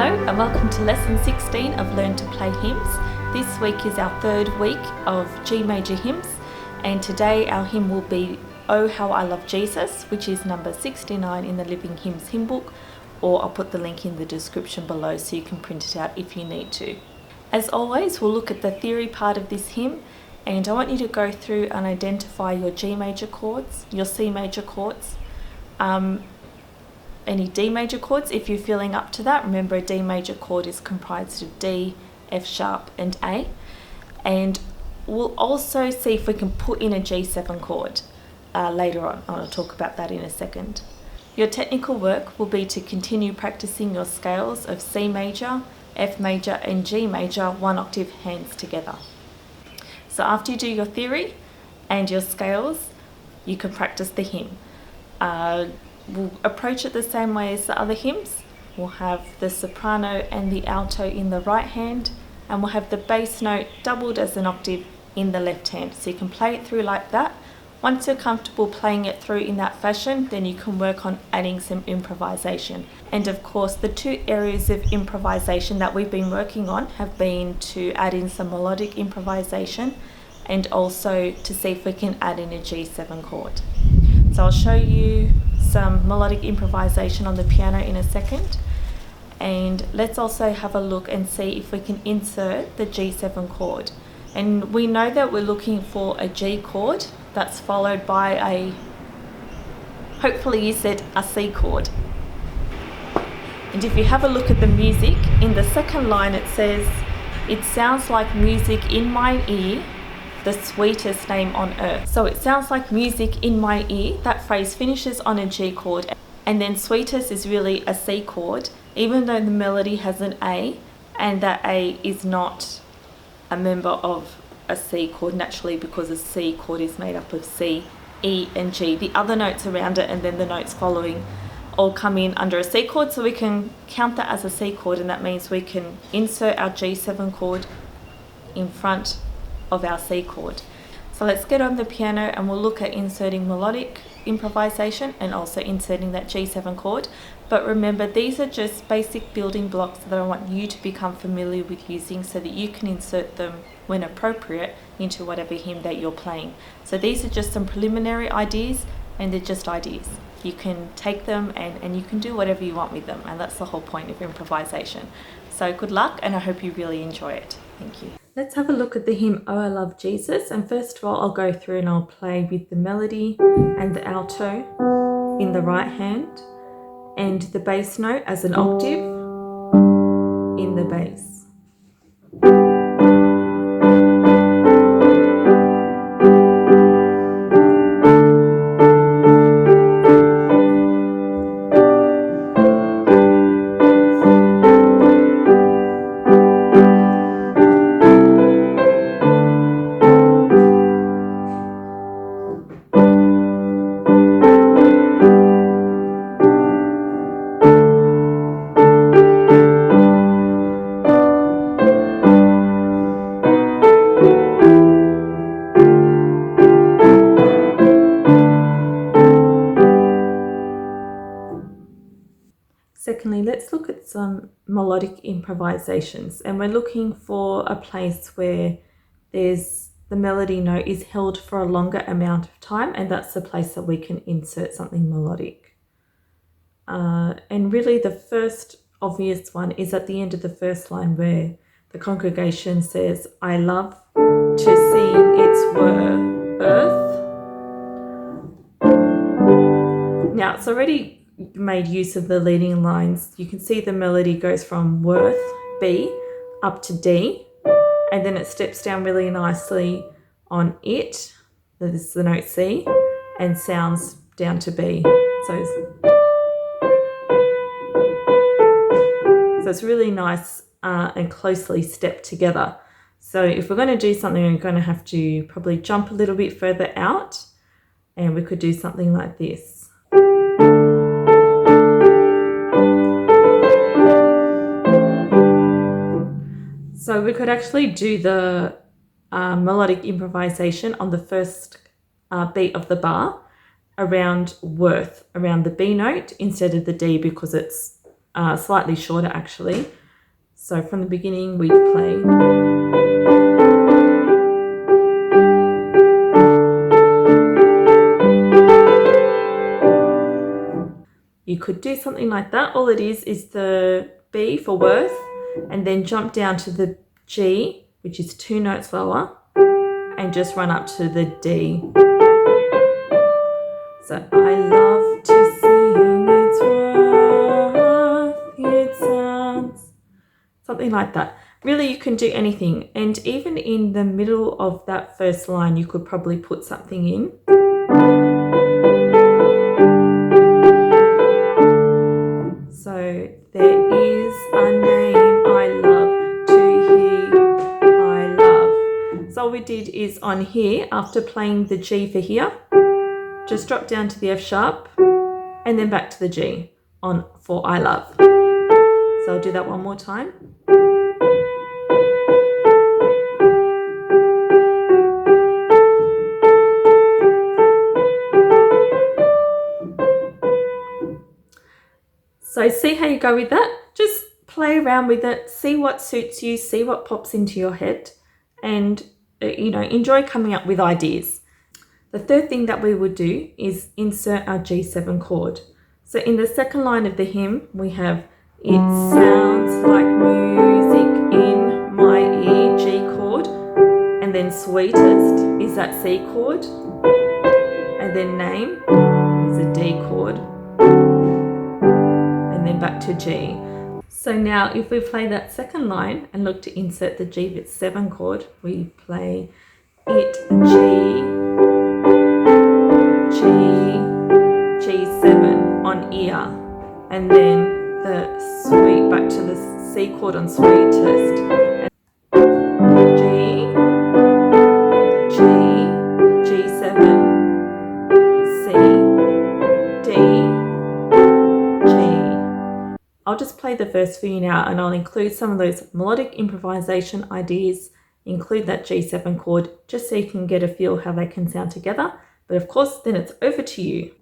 Hello and welcome to lesson 16 of Learn to Play Hymns. This week is our third week of G major hymns, and today our hymn will be Oh How I Love Jesus, which is number 69 in the Living Hymns hymn book, or I'll put the link in the description below so you can print it out if you need to. As always, we'll look at the theory part of this hymn, and I want you to go through and identify your G major chords, your C major chords, any D major chords if you're feeling up to that. Remember, a D major chord is comprised of D, F sharp and A. And we'll also see if we can put in a G7 chord later on. I'll talk about that in a second. Your technical work will be to continue practicing your scales of C major, F major and G major 1 octave hands together. So after you do your theory and your scales, you can practice the hymn. We'll approach it the same way as the other hymns. We'll have the soprano and the alto in the right hand, and we'll have the bass note doubled as an octave in the left hand. So you can play it through like that. Once you're comfortable playing it through in that fashion, then you can work on adding some improvisation. And of course, the two areas of improvisation that we've been working on have been to add in some melodic improvisation and also to see if we can add in a G7 chord. So I'll show you some melodic improvisation on the piano in a second, and let's also have a look and see if we can insert the G7 chord. And we know that we're looking for a G chord that's followed by a, hopefully you said a C chord. And if you have a look at the music, in the second line it says, "It sounds like music in my ear, the sweetest name on earth." So it sounds like music in my ear. That phrase finishes on a G chord, and then sweetest is really a C chord, even though the melody has an A, and that A is not a member of a C chord naturally, because a C chord is made up of C, E and G. The other notes around it and then the notes following all come in under a C chord, so we can count that as a C chord, and that means we can insert our G7 chord in front of our C chord. So let's get on the piano and we'll look at inserting melodic improvisation and also inserting that G7 chord. But remember, these are just basic building blocks that I want you to become familiar with using so that you can insert them when appropriate into whatever hymn that you're playing. So these are just some preliminary ideas, and they're just ideas. You can take them and you can do whatever you want with them, and that's the whole point of improvisation. So good luck, and I hope you really enjoy it. Thank you. Let's have a look at the hymn Oh I Love Jesus, and first of all I'll go through and I'll play with the melody and the alto in the right hand and the bass note as an octave in the bass. Secondly, let's look at some melodic improvisations, and we're looking for a place where the melody note is held for a longer amount of time, and that's the place that we can insert something melodic. And really the first obvious one is at the end of the first line where the congregation says, "I love to sing its earth." Now it's already made use of the leading lines. You can see the melody goes from worth, B, up to D, and then it steps down really nicely on it, that is the note C, and sounds down to B. So it's really nice and closely stepped together. So if we're going to do something, we're going to have to probably jump a little bit further out, and we could do something like this. So we could actually do the melodic improvisation on the first beat of the bar around worth, around the B note instead of the D, because it's slightly shorter actually. So from the beginning we'd play. You could do something like that. All it is the B for worth, and then jump down to the G, which is 2 notes lower, and just run up to the D. So I love to sing its worth, it sounds. Something like that. Really, you can do anything. And even in the middle of that first line, you could probably put something in. So there is a name I love to hear, I love. So all we did is on here, after playing the G for here, just drop down to the F sharp and then back to the G for I love. So I'll do that one more time. So see how you go with that? Just play around with it, see what suits you, see what pops into your head, and enjoy coming up with ideas. The third thing that we would do is insert our G7 chord. So in the second line of the hymn, we have "It sounds like music in my ear," G chord, and then "sweetest" is that C chord, and then "name" is a D chord, and then back to G. So now if we play that second line and look to insert the G7 chord, we play "it," G7 on ear, and then the back to the C chord on sweetest, G7, C, D, G. I'll just play the verse for you now, and I'll include some of those melodic improvisation ideas, include that G7 chord, just so you can get a feel how they can sound together. But of course, then it's over to you.